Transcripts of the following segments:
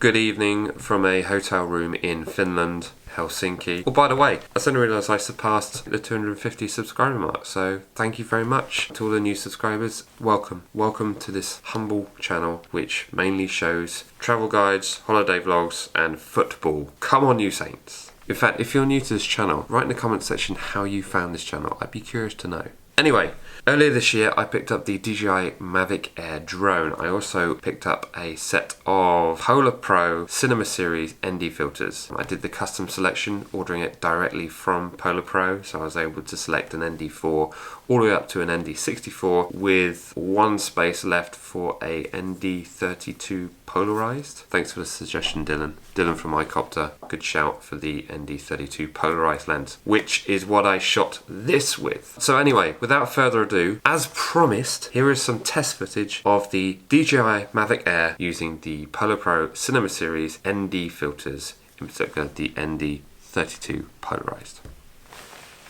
Good evening from a hotel room in Finland, Helsinki. Oh, by the way, I suddenly realised I surpassed the 250 subscriber mark, so thank you very much to all the new subscribers. Welcome. Welcome to this humble channel, which mainly shows travel guides, holiday vlogs, and football. Come on, you saints. In fact, if you're new to this channel, write in the comment section how you found this channel. I'd be curious to know. Anyway, earlier this year I picked up the DJI MAVIC Air drone. I also picked up a set of Polar Pro Cinema Series ND filters. I did the custom selection, ordering it directly from Polar Pro, so I was able to select an ND4 all the way up to an ND64 with one space left for a ND32 Polarized. Thanks for the suggestion, Dylan. Dylan from iCopter, good shout for the ND32 Polarized lens, which is what I shot this with. So anyway, without further ado, as promised, here is some test footage of the DJI MAVIC Air using the Polar Pro Cinema Series ND filters, in particular the ND32 Polarized.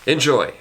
Enjoy!